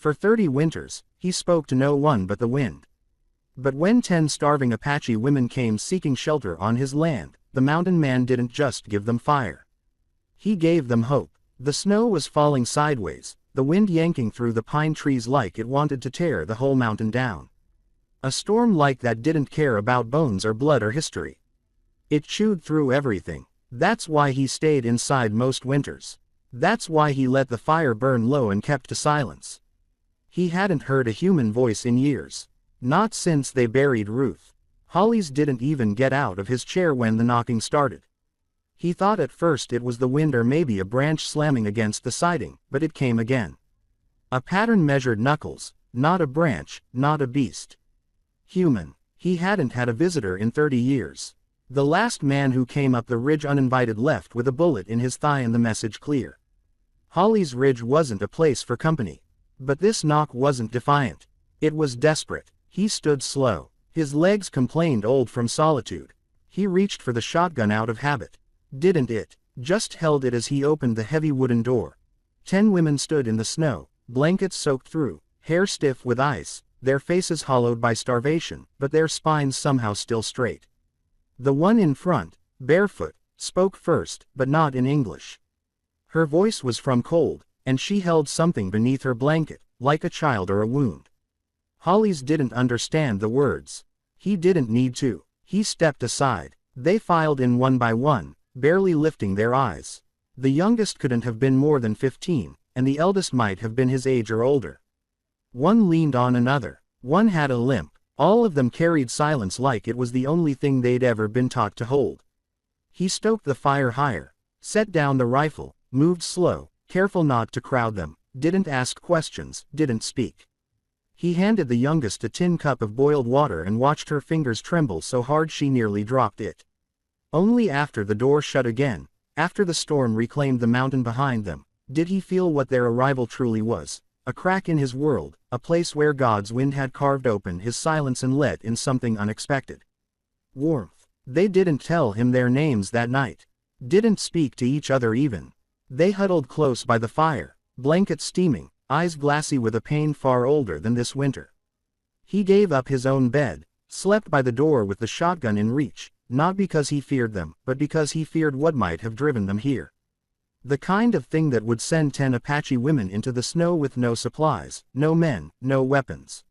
For 30 winters, he spoke to no one but the wind. But when 10 starving Apache women came seeking shelter on his land, the mountain man didn't just give them fire. He gave them hope. The snow was falling sideways, the wind yanking through the pine trees like it wanted to tear the whole mountain down. A storm like that didn't care about bones or blood or history. It chewed through everything. That's why he stayed inside most winters. That's why he let the fire burn low and kept to silence. He hadn't heard a human voice in years. Not since they buried Ruth. Hollis didn't even get out of his chair when the knocking started. He thought at first it was the wind or maybe a branch slamming against the siding, but it came again. A pattern measured knuckles, not a branch, not a beast. Human. He hadn't had a visitor in 30 years. The last man who came up the ridge uninvited left with a bullet in his thigh and the message clear. Hollis Ridge wasn't a place for company. But this knock wasn't defiant. It was desperate. He stood slow. His legs complained old from solitude. He reached for the shotgun out of habit. Didn't it? Just held it as he opened the heavy wooden door. 10 women stood in the snow, blankets soaked through, hair stiff with ice, their faces hollowed by starvation, but their spines somehow still straight. The one in front, barefoot, spoke first, but not in English. Her voice was from cold, and she held something beneath her blanket, like a child or a wound. Hollis didn't understand the words. He didn't need to. He stepped aside. They filed in one by one, barely lifting their eyes. The youngest couldn't have been more than 15, and the eldest might have been his age or older. One leaned on another. One had a limp. All of them carried silence like it was the only thing they'd ever been taught to hold. He stoked the fire higher, set down the rifle, moved slow, careful not to crowd them, didn't ask questions, didn't speak. He handed the youngest a tin cup of boiled water and watched her fingers tremble so hard she nearly dropped it. Only after the door shut again, after the storm reclaimed the mountain behind them, did he feel what their arrival truly was, a crack in his world, a place where God's wind had carved open his silence and let in something unexpected. Warmth. They didn't tell him their names that night. Didn't speak to each other even. They huddled close by the fire, blankets steaming, eyes glassy with a pain far older than this winter. He gave up his own bed, slept by the door with the shotgun in reach, not because he feared them, but because he feared what might have driven them here. The kind of thing that would send 10 Apache women into the snow with no supplies, no men, no weapons.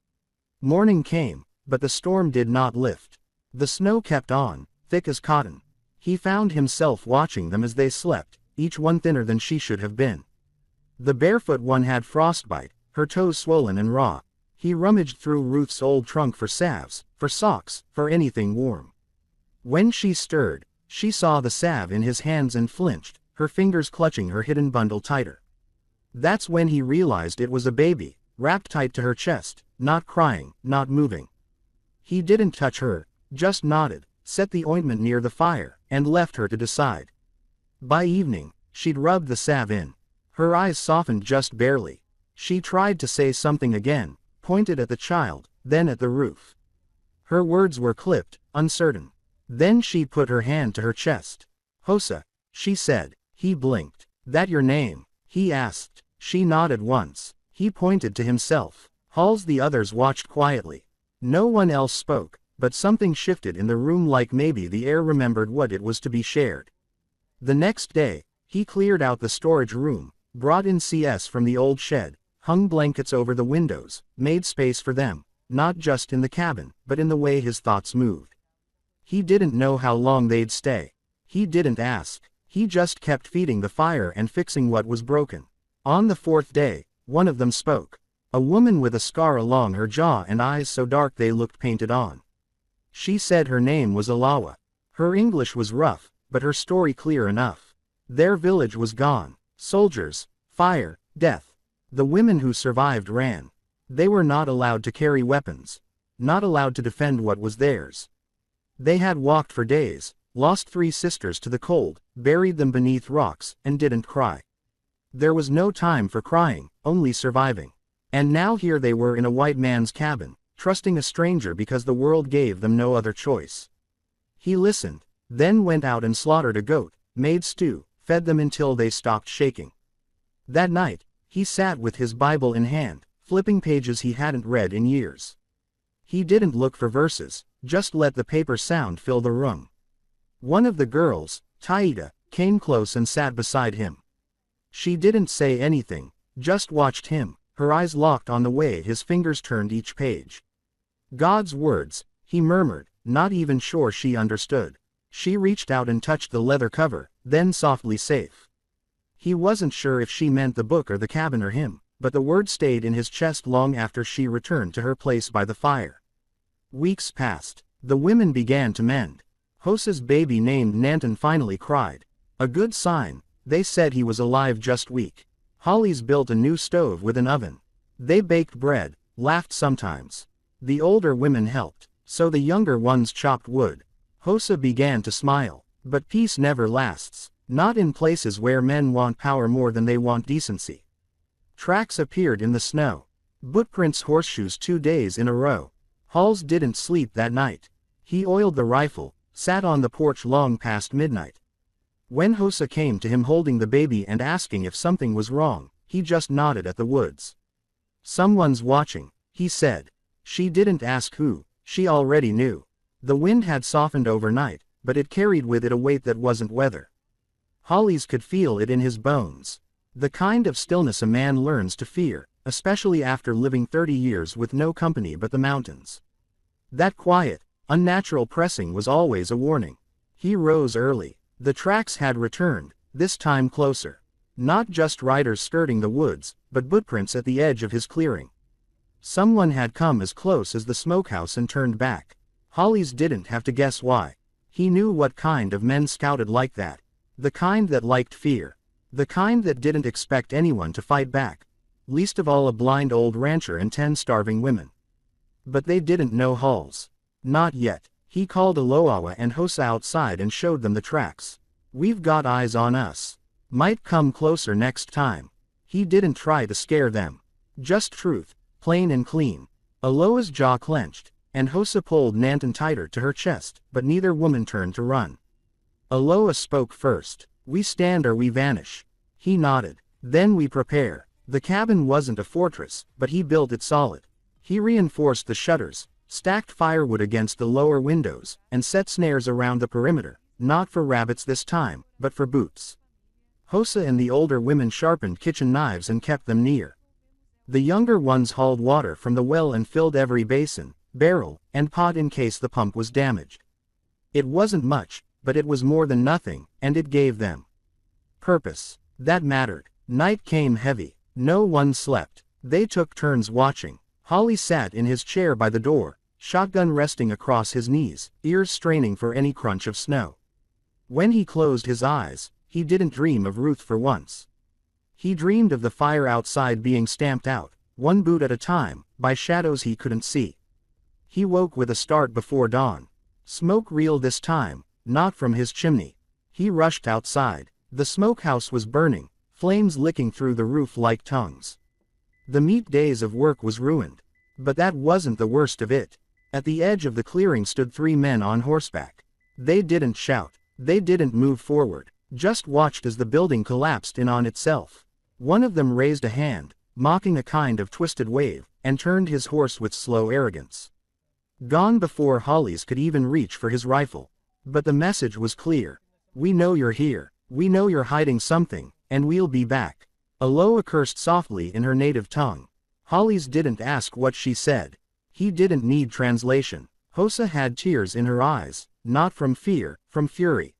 Morning came, but the storm did not lift. The snow kept on, thick as cotton. He found himself watching them as they slept, each one thinner than she should have been. The barefoot one had frostbite, her toes swollen and raw. He rummaged through Ruth's old trunk for salves, for socks, for anything warm. When she stirred, she saw the salve in his hands and flinched, her fingers clutching her hidden bundle tighter. That's when he realized it was a baby, wrapped tight to her chest, not crying, not moving. He didn't touch her, just nodded, set the ointment near the fire, and left her to decide. By evening, she'd rubbed the salve in. Her eyes softened just barely. She tried to say something again, pointed at the child, then at the roof. Her words were clipped, uncertain. Then she put her hand to her chest. "Hosa," she said. He blinked. "That your name?" he asked. She nodded once. He pointed to himself. Halls the others watched quietly. No one else spoke, but something shifted in the room, like maybe the air remembered what it was to be shared. The next day, he cleared out the storage room, brought in CS from the old shed, hung blankets over the windows, made space for them, not just in the cabin, but in the way his thoughts moved. He didn't know how long they'd stay. He didn't ask. He just kept feeding the fire and fixing what was broken. On the 4th day, one of them spoke. A woman with a scar along her jaw and eyes so dark they looked painted on. She said her name was Outlaw. Her English was rough, but her story clear enough. Their village was gone. Soldiers, fire, death. The women who survived ran. They were not allowed to carry weapons. Not allowed to defend what was theirs. They had walked for days, lost 3 sisters to the cold, buried them beneath rocks, and didn't cry. There was no time for crying, only surviving. And now here they were in a white man's cabin, trusting a stranger because the world gave them no other choice. He listened, then went out and slaughtered a goat, made stew, fed them until they stopped shaking. That night, he sat with his Bible in hand, flipping pages he hadn't read in years. He didn't look for verses, just let the paper sound fill the room. One of the girls, Taida, came close and sat beside him. She didn't say anything, just watched him, her eyes locked on the way his fingers turned each page. God's words, he murmured, not even sure she understood. She reached out and touched the leather cover, then softly safe. He wasn't sure if she meant the book or the cabin or him, but the word stayed in his chest long after she returned to her place by the fire. Weeks passed. The women began to mend. Hosa's baby named Nanton finally cried. A good sign, they said he was alive just week. Holly's built a new stove with an oven. They baked bread, laughed sometimes. The older women helped, so the younger ones chopped wood. Hosa began to smile. But peace never lasts, not in places where men want power more than they want decency. Tracks appeared in the snow. Footprints, horseshoes 2 days in a row. Halls didn't sleep that night. He oiled the rifle, sat on the porch long past midnight. When Hosa came to him holding the baby and asking if something was wrong, he just nodded at the woods. Someone's watching, he said. She didn't ask who, she already knew. The wind had softened overnight, but it carried with it a weight that wasn't weather. Hollis could feel it in his bones. The kind of stillness a man learns to fear, especially after living 30 years with no company but the mountains. That quiet, unnatural pressing was always a warning. He rose early. The tracks had returned, this time closer. Not just riders skirting the woods, but footprints at the edge of his clearing. Someone had come as close as the smokehouse and turned back. Hollis didn't have to guess why. He knew what kind of men scouted like that. The kind that liked fear. The kind that didn't expect anyone to fight back. Least of all a blind old rancher and 10 starving women. But they didn't know Halls. Not yet. He called Aloawa and Hosa outside and showed them the tracks. We've got eyes on us. Might come closer next time. He didn't try to scare them. Just truth, plain and clean. Aloa's jaw clenched, and Hosa pulled Nanton tighter to her chest, but neither woman turned to run. Aloa spoke first. We stand or we vanish. He nodded. Then we prepare. The cabin wasn't a fortress, but he built it solid. He reinforced the shutters, stacked firewood against the lower windows, and set snares around the perimeter, not for rabbits this time, but for boots. Hosa and the older women sharpened kitchen knives and kept them near. The younger ones hauled water from the well and filled every basin, barrel, and pot in case the pump was damaged. It wasn't much, but it was more than nothing, and it gave them purpose. That mattered. Night came heavy. No one slept. They took turns watching. Holly sat in his chair by the door, shotgun resting across his knees, ears straining for any crunch of snow. When he closed his eyes, he didn't dream of Ruth for once. He dreamed of the fire outside being stamped out, one boot at a time, by shadows he couldn't see. He woke with a start before dawn. Smoke real this time, not from his chimney. He rushed outside. The smokehouse was burning, flames licking through the roof like tongues. The meat days of work was ruined. But that wasn't the worst of it. At the edge of the clearing stood 3 men on horseback. They didn't shout. They didn't move forward, just watched as the building collapsed in on itself. One of them raised a hand, mocking a kind of twisted wave, and turned his horse with slow arrogance. Gone before Hollis could even reach for his rifle. But the message was clear. We know you're here. We know you're hiding something, and we'll be back. Aloa cursed softly in her native tongue. Hollis didn't ask what she said. He didn't need translation. Hosa had tears in her eyes, not from fear, from fury.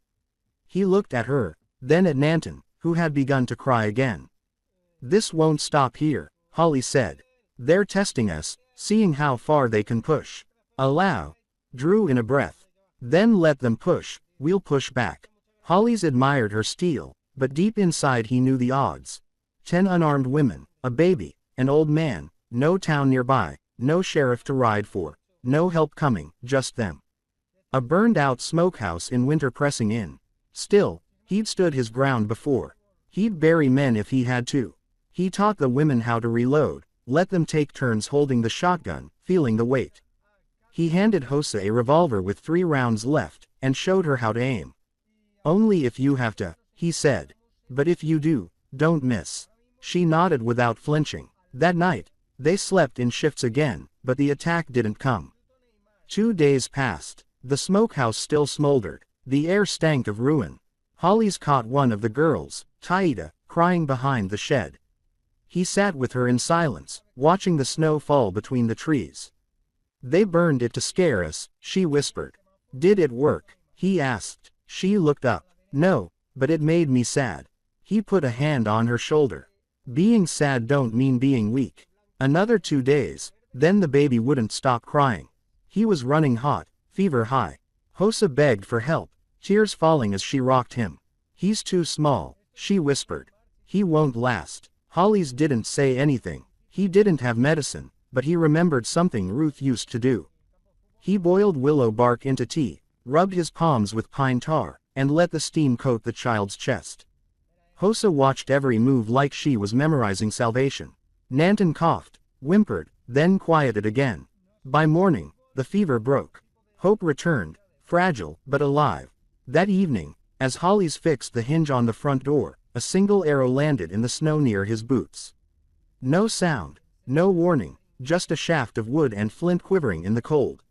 He looked at her, then at Nanton, who had begun to cry again. This won't stop here, Holly said. They're testing us, seeing how far they can push. Allow. Drew in a breath. Then let them push, we'll push back. Hollis admired her steel, but deep inside he knew the odds. 10 unarmed women, a baby, an old man, no town nearby, no sheriff to ride for, no help coming, just them. A burned-out smokehouse in winter pressing in. Still, he'd stood his ground before. He'd bury men if he had to. He taught the women how to reload, let them take turns holding the shotgun, feeling the weight. He handed Hosa a revolver with 3 rounds left, and showed her how to aim. Only if you have to, he said. But if you do, don't miss. She nodded without flinching. That night, They slept in shifts again, but the attack didn't come. 2 days passed. The smokehouse still smoldered. The air stank of ruin. Hollis caught one of the girls, Taida, crying behind the shed. He sat with her in silence, watching the snow fall between the trees. "They burned it to scare us," she whispered. "Did it work?" he asked. She looked up. "No, but it made me sad." He put a hand on her shoulder. "Being sad don't mean being weak." Another 2 days, then the baby wouldn't stop crying. He was running hot, fever high. Hosa begged for help, tears falling as she rocked him. "He's too small," she whispered. "He won't last." Hollis didn't say anything. He didn't have medicine, but he remembered something Ruth used to do. He boiled willow bark into tea, rubbed his palms with pine tar, and let the steam coat the child's chest. Hosa watched every move like she was memorizing salvation. Nanton coughed, whimpered, then quieted again. By morning, the fever broke. Hope returned, fragile but alive. That evening, as Hollis fixed the hinge on the front door, a single arrow landed in the snow near his boots. No sound, no warning, just a shaft of wood and flint quivering in the cold.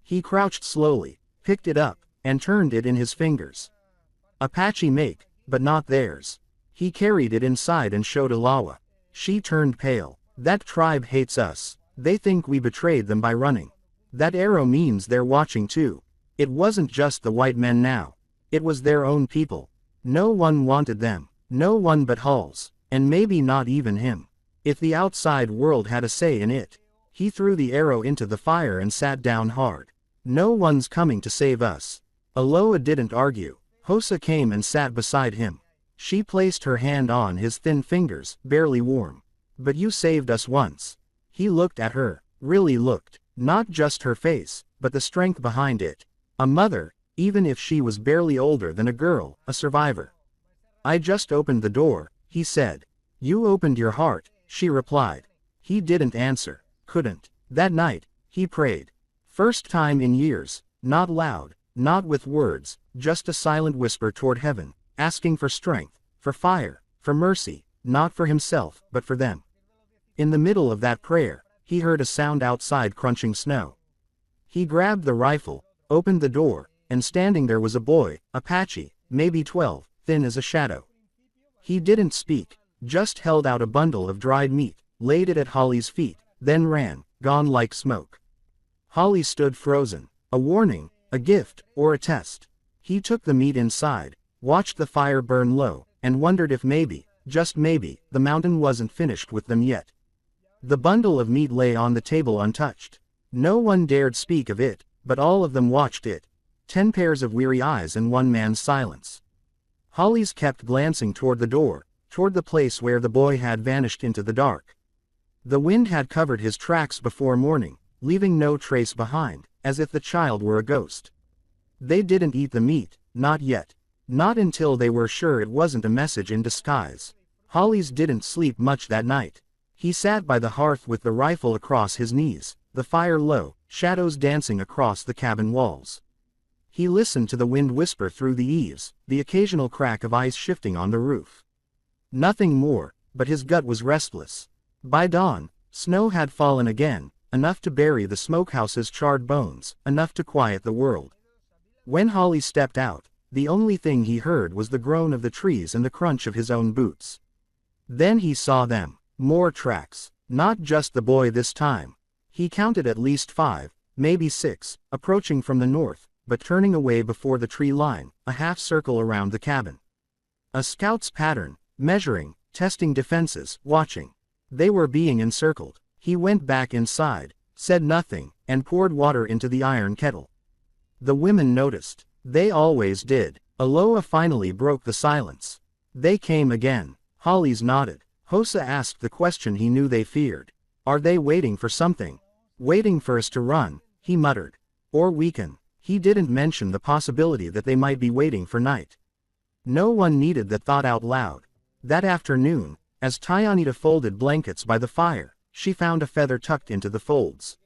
He crouched slowly, picked it up, and turned it in his fingers. Apache make, but not theirs. He carried it inside and showed Alawa. She turned pale. "That tribe hates us. They think we betrayed them by running. That arrow means they're watching too." It wasn't just the white men now. It was their own people. No one wanted them. No one but Halls, and maybe not even him. If the outside world had a say in it. He threw the arrow into the fire and sat down hard. "No one's coming to save us." Aloa didn't argue. Hosa came and sat beside him. She placed her hand on his thin fingers, barely warm. "But you saved us once." He looked at her, really looked. Not just her face, but the strength behind it. A mother, even if she was barely older than a girl, a survivor. "I just opened the door," he said. "You opened your heart," she replied. He didn't answer, couldn't. That night, he prayed. First time in years, not loud, not with words, just a silent whisper toward heaven, asking for strength, for fire, for mercy, not for himself, but for them. In the middle of that prayer, he heard a sound outside crunching snow. He grabbed the rifle, opened the door, and standing there was a boy, Apache, maybe 12, thin as a shadow. He didn't speak, just held out a bundle of dried meat, laid it at Holly's feet, then ran, gone like smoke. Holly stood frozen. A warning, a gift, or a test. He took the meat inside, watched the fire burn low, and wondered if maybe, just maybe, the mountain wasn't finished with them yet. The bundle of meat lay on the table untouched. No one dared speak of it, but all of them watched it. 10 pairs of weary eyes and one man's silence. Hollis kept glancing toward the door, toward the place where the boy had vanished into the dark. The wind had covered his tracks before morning, leaving no trace behind, as if the child were a ghost. They didn't eat the meat, not yet. Not until they were sure it wasn't a message in disguise. Hollis didn't sleep much that night. He sat by the hearth with the rifle across his knees, the fire low, shadows dancing across the cabin walls. He listened to the wind whisper through the eaves, the occasional crack of ice shifting on the roof. Nothing more, but his gut was restless. By dawn, snow had fallen again, enough to bury the smokehouse's charred bones, enough to quiet the world. When Holly stepped out, the only thing he heard was the groan of the trees and the crunch of his own boots. Then he saw them. More tracks. Not just the boy this time. He counted at least 5, maybe 6, approaching from the north, but turning away before the tree line, a half circle around the cabin. A scout's pattern, measuring, testing defenses, watching. They were being encircled. He went back inside, said nothing, and poured water into the iron kettle. The women noticed. They always did. Aloa finally broke the silence. They came again. Hollis nodded. Hosa asked the question he knew they feared. Are they waiting for something? Waiting for us to run, he muttered. Or weaken. He didn't mention the possibility that they might be waiting for night. No one needed that thought out loud. That afternoon, as Tyanita folded blankets by the fire, she found a feather tucked into the folds.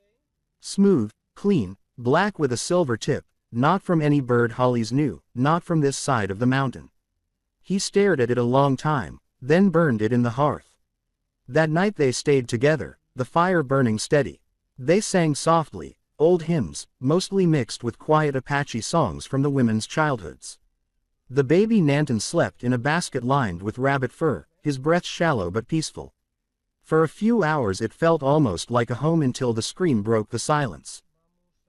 Smooth, clean, black with a silver tip, not from any bird Hollis knew, not from this side of the mountain. He stared at it a long time, then burned it in the hearth. That night they stayed together, the fire burning steady. They sang softly, old hymns, mostly mixed with quiet Apache songs from the women's childhoods. The baby Nanton slept in a basket lined with rabbit fur, his breath shallow but peaceful. For a few hours it felt almost like a home until the scream broke the silence.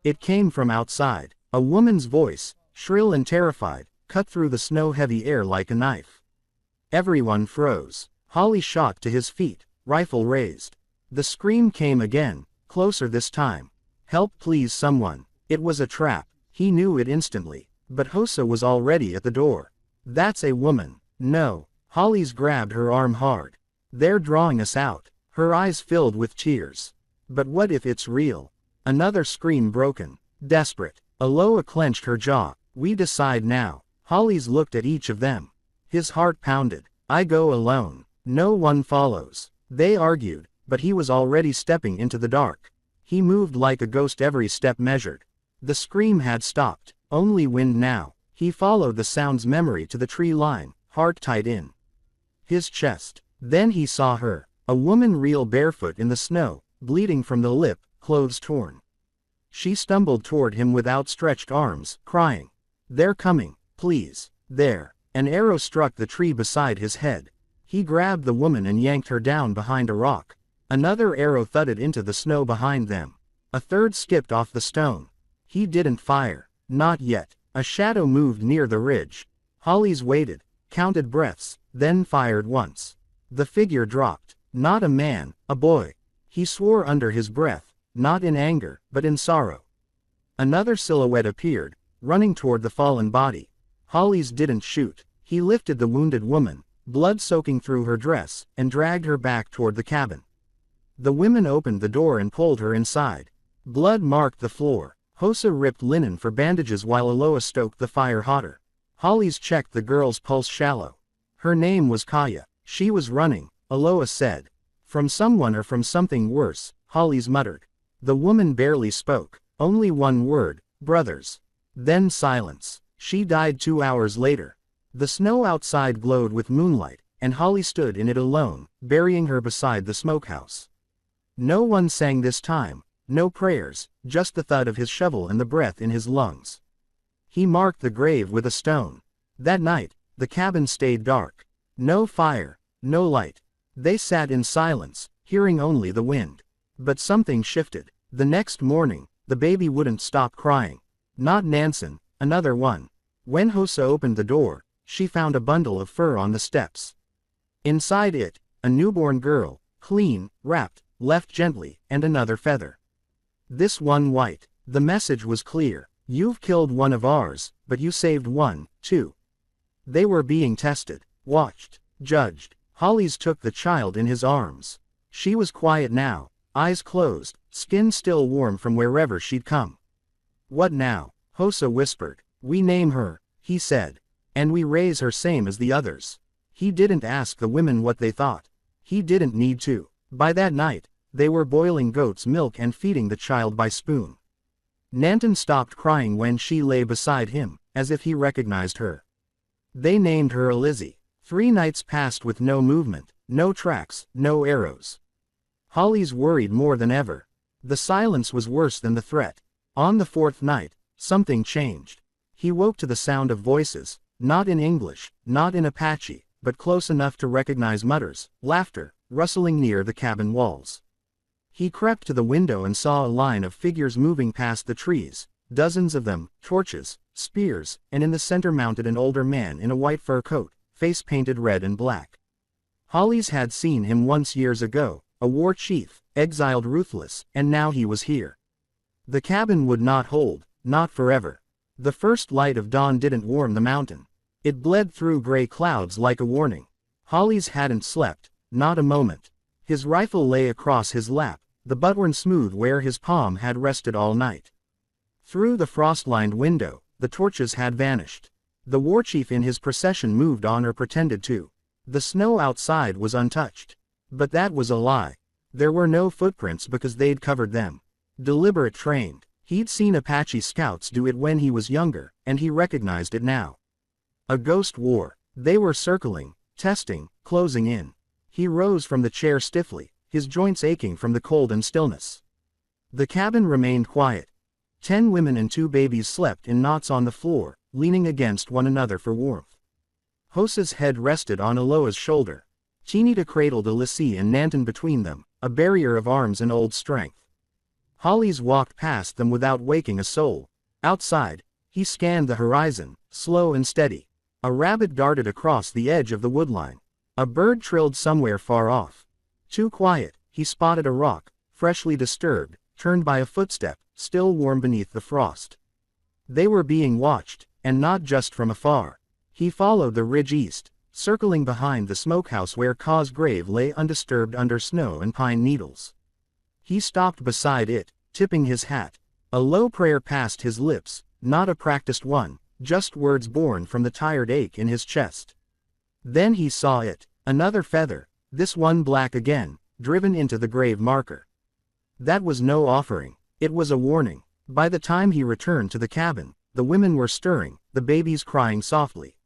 It came from outside, a woman's voice, shrill and terrified, cut through the snow-heavy air like a knife. Everyone froze. Holly shot to his feet, rifle raised. The scream came again, closer this time. Help please someone. It was a trap. He knew it instantly. But Hossa was already at the door. That's a woman. No. Holly's grabbed her arm hard. They're drawing us out. Her eyes filled with tears. But what if it's real? Another scream broken. Desperate. Aloha clenched her jaw. We decide now. Holly's looked at each of them. His heart pounded. I go alone. No one follows. They argued, but he was already stepping into the dark. He moved like a ghost, every step measured. The scream had stopped. Only wind now. He followed the sound's memory to the tree line, heart tight in his chest. Then he saw her, a woman reel barefoot in the snow, bleeding from the lip, clothes torn. She stumbled toward him with outstretched arms, crying, "They're coming, please." There. An arrow struck the tree beside his head. He grabbed the woman and yanked her down behind a rock. Another arrow thudded into the snow behind them. A third skipped off the stone. He didn't fire. Not yet. A shadow moved near the ridge. Holly's waited, counted breaths, then fired once. The figure dropped. Not a man, a boy. He swore under his breath, not in anger, but in sorrow. Another silhouette appeared, running toward the fallen body. Holly's didn't shoot. He lifted the wounded woman, blood soaking through her dress, and dragged her back toward the cabin. The women opened the door and pulled her inside. Blood marked the floor. Hossa ripped linen for bandages while Aloha stoked the fire hotter. Holly's checked the girl's pulse shallow. Her name was Kaya. She was running, Aloha said. From someone or from something worse, Holly's muttered. The woman barely spoke. Only one word, brothers. Then silence. She died 2 hours later. The snow outside glowed with moonlight, and Holly stood in it alone, burying her beside the smokehouse. No one sang this time, no prayers, just the thud of his shovel and the breath in his lungs. He marked the grave with a stone. That night, the cabin stayed dark. No fire, no light. They sat in silence, hearing only the wind. But something shifted. The next morning, the baby wouldn't stop crying. Not Nansen, another one. When Hossa opened the door, she found a bundle of fur on the steps. Inside it, a newborn girl, clean, wrapped, left gently, and another feather. This one white. The message was clear. You've killed one of ours, but you saved one, too. They were being tested, watched, judged. Holly's took the child in his arms. She was quiet now, eyes closed, skin still warm from wherever she'd come. What now? Hossa whispered. We name her, he said. And we raise her same as the others. He didn't ask the women what they thought. He didn't need to. By that night, they were boiling goat's milk and feeding the child by spoon. Nanton stopped crying when she lay beside him, as if he recognized her. They named her Lizzie. 3 nights passed with no movement, no tracks, no arrows. Holly's worried more than ever. The silence was worse than the threat. On the 4th night, something changed. He woke to the sound of voices, not in English, not in Apache, but close enough to recognize mutters, laughter, rustling near the cabin walls. He crept to the window and saw a line of figures moving past the trees, dozens of them, torches, spears, and in the center mounted an older man in a white fur coat, face painted red and black. Holly's had seen him once years ago, a war chief, exiled ruthless, and now he was here. The cabin would not hold, not forever. The first light of dawn didn't warm the mountain. It bled through gray clouds like a warning. Holly's hadn't slept, not a moment. His rifle lay across his lap, the butt worn smooth where his palm had rested all night. Through the frost-lined window, the torches had vanished. The warchief in his procession moved on or pretended to. The snow outside was untouched. But that was a lie. There were no footprints because they'd covered them. Deliberate trained. He'd seen Apache scouts do it when he was younger, and he recognized it now. A ghost war. They were circling, testing, closing in. He rose from the chair stiffly, his joints aching from the cold and stillness. The cabin remained quiet. 10 women and 2 babies slept in knots on the floor, leaning against one another for warmth. Hosa's head rested on Aloa's shoulder. Chinita cradled Alicia and Nanton between them, a barrier of arms and old strength. Hollis walked past them without waking a soul. Outside, he scanned the horizon, slow and steady. A rabbit darted across the edge of the woodline. A bird trilled somewhere far off. Too quiet, he spotted a rock, freshly disturbed, turned by a footstep, still warm beneath the frost. They were being watched, and not just from afar. He followed the ridge east, circling behind the smokehouse where Ka's grave lay undisturbed under snow and pine needles. He stopped beside it, tipping his hat. A low prayer passed his lips, not a practiced one, just words born from the tired ache in his chest. Then he saw it, another feather, this one black again, driven into the grave marker. That was no offering, it was a warning. By the time he returned to the cabin, the women were stirring, the babies crying softly.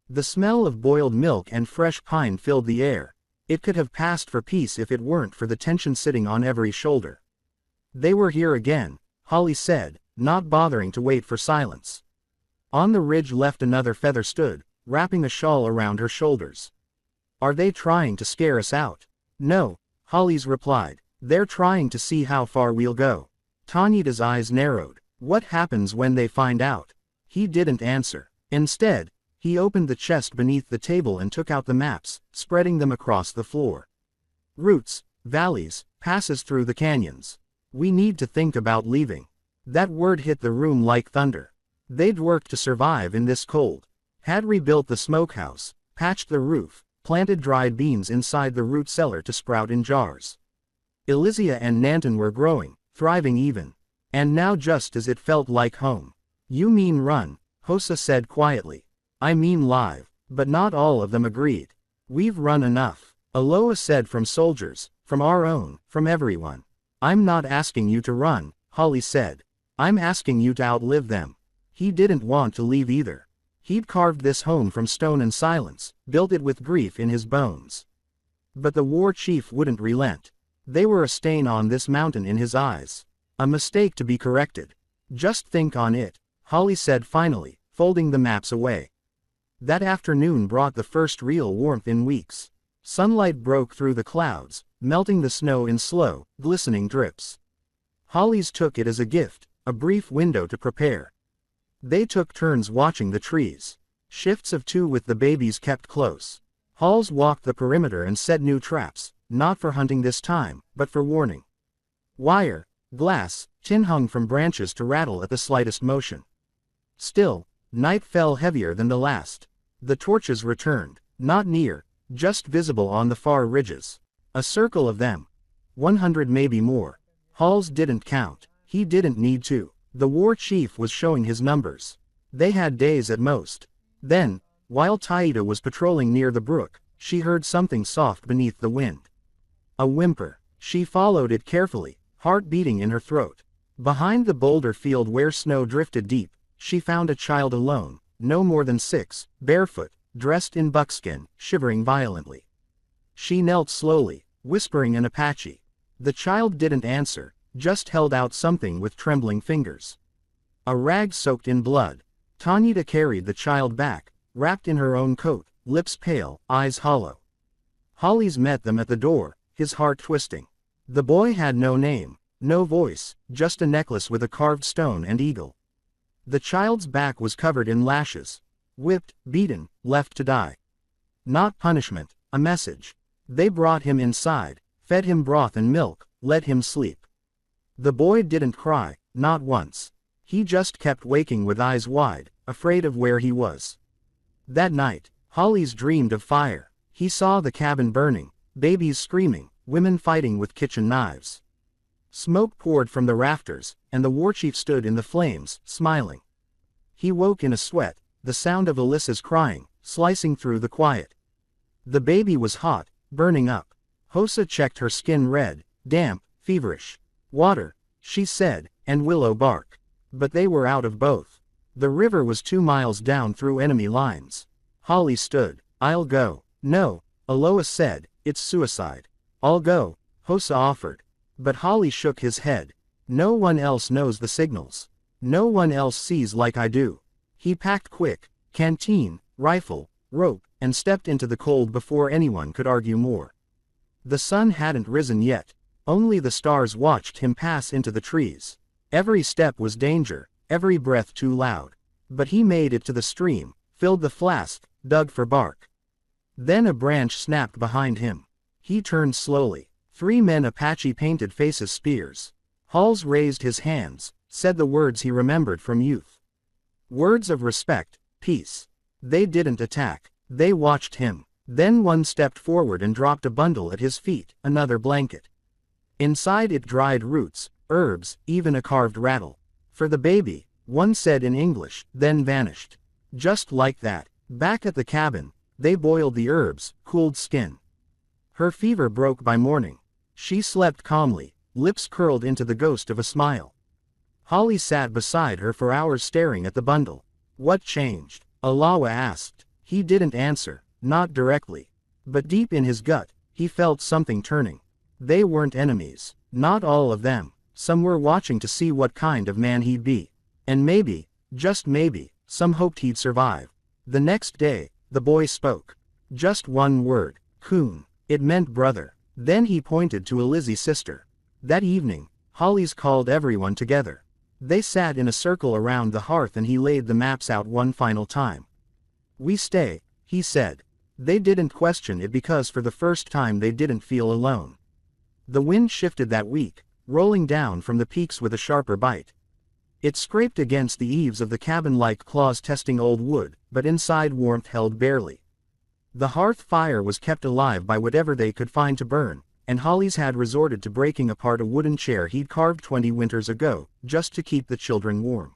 The smell of boiled milk and fresh pine filled the air. It could have passed for peace if it weren't for the tension sitting on every shoulder. They were here again, Holly said, not bothering to wait for silence. On the ridge left another feather stood, wrapping a shawl around her shoulders. Are they trying to scare us out? No, Holly's replied. They're trying to see how far we'll go. Tanita's eyes narrowed. What happens when they find out? He didn't answer. Instead, he opened the chest beneath the table and took out the maps, spreading them across the floor. Routes, valleys, passes through the canyons. We need to think about leaving. That word hit the room like thunder. They'd worked to survive in this cold. Had rebuilt the smokehouse, patched the roof, planted dried beans inside the root cellar to sprout in jars. Alicia and Nanton were growing, thriving even. And now just as it felt like home. You mean run, Hosa said quietly. I mean live, but not all of them agreed. We've run enough, Aloa said, from soldiers, from our own, from everyone. I'm not asking you to run, Holly said. I'm asking you to outlive them. He didn't want to leave either. He'd carved this home from stone and silence, built it with grief in his bones. But the war chief wouldn't relent. They were a stain on this mountain in his eyes. A mistake to be corrected. Just think on it, Holly said finally, folding the maps away. That afternoon brought the first real warmth in weeks. Sunlight broke through the clouds, melting the snow in slow, glistening drips. Holly's took it as a gift, a brief window to prepare. They took turns watching the trees. Shifts of 2 with the babies kept close. Halls walked the perimeter and set new traps, not for hunting this time, but for warning. Wire, glass, tin hung from branches to rattle at the slightest motion. Still, night fell heavier than the last. The torches returned, not near, just visible on the far ridges. A circle of them. 100 maybe more. Halls didn't count. He didn't need to. The war chief was showing his numbers. They had days at most. Then, while Taita was patrolling near the brook, she heard something soft beneath the wind. A whimper. She followed it carefully, heart beating in her throat. Behind the boulder field where snow drifted deep, she found a child alone, no more than 6, barefoot, dressed in buckskin, shivering violently. She knelt slowly, whispering an Apache. The child didn't answer, just held out something with trembling fingers. A rag soaked in blood. Tanita carried the child back, wrapped in her own coat, lips pale, eyes hollow. Hollis met them at the door, his heart twisting. The boy had no name, no voice, just a necklace with a carved stone and eagle. The child's back was covered in lashes. Whipped, beaten, left to die. Not punishment, a message. They brought him inside, fed him broth and milk, let him sleep. The boy didn't cry, not once. He just kept waking with eyes wide, afraid of where he was. That night, Hollis dreamed of fire. He saw the cabin burning, babies screaming, women fighting with kitchen knives. Smoke poured from the rafters, and the warchief stood in the flames, smiling. He woke in a sweat, the sound of Alyssa's crying, slicing through the quiet. The baby was hot, burning up. Hosa checked her skin red, damp, feverish. Water, she said, and willow bark. But they were out of both. The river was 2 miles down through enemy lines. Holly stood. I'll go. No, Aloa said, it's suicide. I'll go, Hosa offered. But Holly shook his head. No one else knows the signals. No one else sees like I do. He packed quick, canteen, rifle, rope, and stepped into the cold before anyone could argue more. The sun hadn't risen yet. Only the stars watched him pass into the trees. Every step was danger, every breath too loud. But he made it to the stream, filled the flask, dug for bark. Then a branch snapped behind him. He turned slowly. 3 men Apache painted faces spears. Halls raised his hands, said the words he remembered from youth. Words of respect, peace. They didn't attack. They watched him. Then one stepped forward and dropped a bundle at his feet, another blanket. Inside it dried roots, herbs, even a carved rattle. For the baby, one said in English, then vanished. Just like that. Back at the cabin, they boiled the herbs, cooled skin. Her fever broke by morning. She slept calmly, lips curled into the ghost of a smile. Holly sat beside her for hours staring at the bundle. What changed? Outlaw asked. He didn't answer, not directly. But deep in his gut, he felt something turning. They weren't enemies. Not all of them. Some were watching to see what kind of man he'd be. And maybe, just maybe, some hoped he'd survive. The next day, the boy spoke. Just one word. Coon. It meant brother. Then he pointed to Lizzie's sister. That evening, Holly's called everyone together. They sat in a circle around the hearth and he laid the maps out one final time. We stay, he said. They didn't question it because for the first time they didn't feel alone. The wind shifted that week, rolling down from the peaks with a sharper bite. It scraped against the eaves of the cabin like claws testing old wood, but inside warmth held barely. The hearth fire was kept alive by whatever they could find to burn, and Holly's had resorted to breaking apart a wooden chair he'd carved 20 winters ago, just to keep the children warm.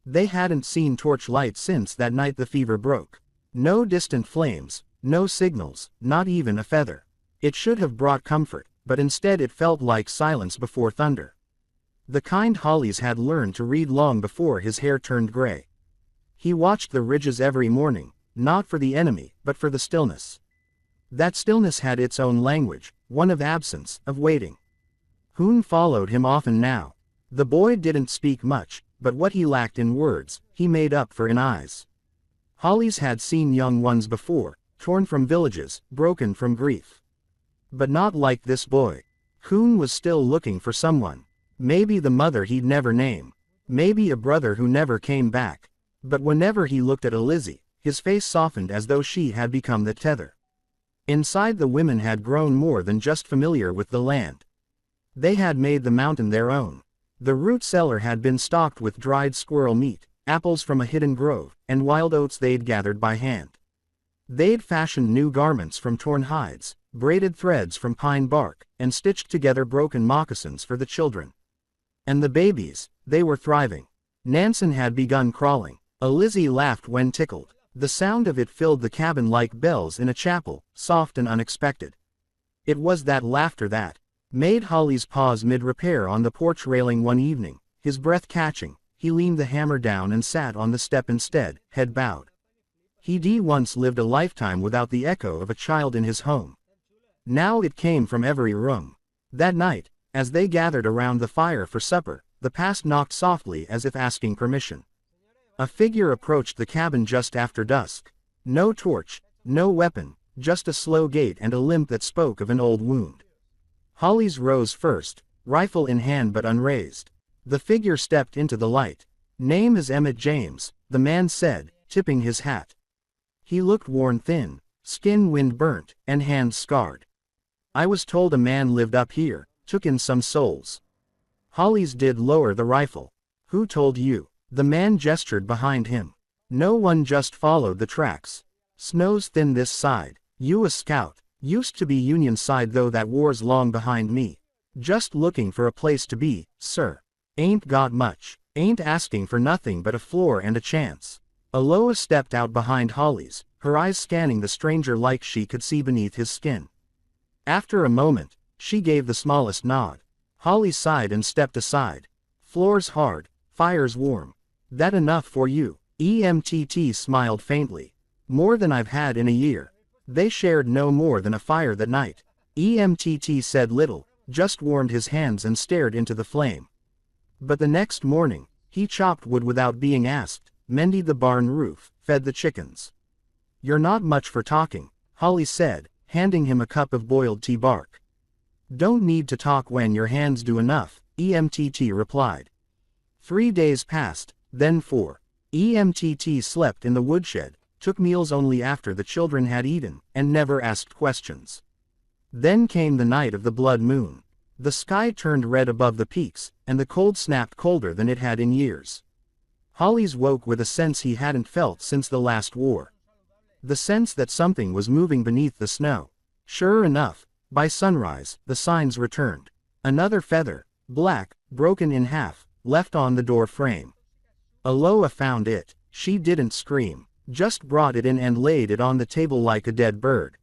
They hadn't seen torchlight since that night the fever broke. No distant flames, no signals, not even a feather. It should have brought comfort, but instead it felt like silence before thunder. The kind Holly's had learned to read long before his hair turned gray. He watched the ridges every morning, not for the enemy, but for the stillness. That stillness had its own language, one of absence, of waiting. Hoon followed him often now. The boy didn't speak much, but what he lacked in words, he made up for in eyes. Holly's had seen young ones before, torn from villages, broken from grief. But not like this boy. Hoon was still looking for someone. Maybe the mother he'd never name. Maybe a brother who never came back. But whenever he looked at Lizzie, his face softened as though she had become the tether. Inside the women had grown more than just familiar with the land. They had made the mountain their own. The root cellar had been stocked with dried squirrel meat, apples from a hidden grove, and wild oats they'd gathered by hand. They'd fashioned new garments from torn hides, braided threads from pine bark, and stitched together broken moccasins for the children. And the babies, they were thriving. Nansen had begun crawling. Lizzie laughed when tickled. The sound of it filled the cabin like bells in a chapel, soft and unexpected. It was that laughter that made Holly's pause mid-repair on the porch railing one evening, his breath catching. He leaned the hammer down and sat on the step instead, head bowed. He'd once lived a lifetime without the echo of a child in his home. Now it came from every room. That night, as they gathered around the fire for supper, the past knocked softly as if asking permission. A figure approached the cabin just after dusk. No torch, no weapon, just a slow gait and a limp that spoke of an old wound. Holly's rose first, rifle in hand but unraised. The figure stepped into the light. Name is Emmett James, the man said, tipping his hat. He looked worn thin, skin wind-burnt, and hands scarred. I was told a man lived up here, took in some souls. Holly's did lower the rifle. Who told you? The man gestured behind him. No one, just followed the tracks. Snow's thin this side. You a scout. Used to be Union side though that war's long behind me. Just looking for a place to be, sir. Ain't got much. Ain't asking for nothing but a floor and a chance. Aloha stepped out behind Holly's, her eyes scanning the stranger like she could see beneath his skin. After a moment, she gave the smallest nod. Holly sighed and stepped aside. Floor's hard, fire's warm. That enough for you? EMTT smiled faintly. More than I've had in a year. They shared no more than a fire that night. EMTT said little, just warmed his hands and stared into the flame. But the next morning, he chopped wood without being asked, mended the barn roof, fed the chickens. "You're not much for talking," Holly said, handing him a cup of boiled tea bark. "Don't need to talk when your hands do enough," EMTT replied. 3 days passed, then 4. EMTT slept in the woodshed, took meals only after the children had eaten, and never asked questions. Then came the night of the blood moon. The sky turned red above the peaks, and the cold snapped colder than it had in years. Hollis woke with a sense he hadn't felt since the last war. The sense that something was moving beneath the snow. Sure enough, by sunrise, the signs returned. Another feather, black, broken in half, left on the door frame. Aloha found it. She didn't scream, just brought it in and laid it on the table like a dead bird.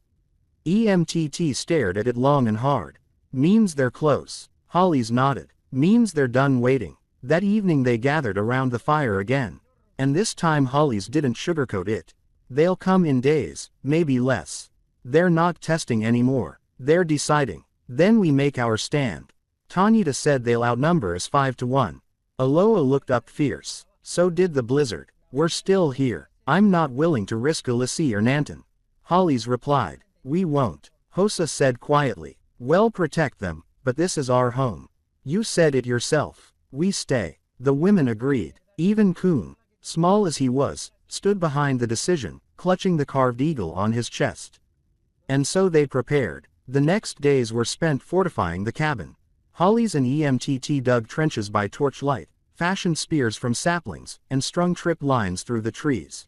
EMTT stared at it long and hard. "Means they're close." Hollis nodded. "Means they're done waiting." That evening they gathered around the fire again. And this time Hollis didn't sugarcoat it. "They'll come in days, maybe less. They're not testing anymore. They're deciding. Then we make our stand." Tanita said they'll outnumber us 5-1. Aloha looked up fierce. "So did the blizzard. We're still here. I'm not willing to risk Ulysses or Nanton." Hollis replied. "We won't," Hosa said quietly. "We'll protect them, but this is our home. You said it yourself. We stay." The women agreed. Even Kuhn, small as he was, stood behind the decision, clutching the carved eagle on his chest. And so they prepared. The next days were spent fortifying the cabin. Hollis and EMTT dug trenches by torchlight, fashioned spears from saplings, and strung trip lines through the trees.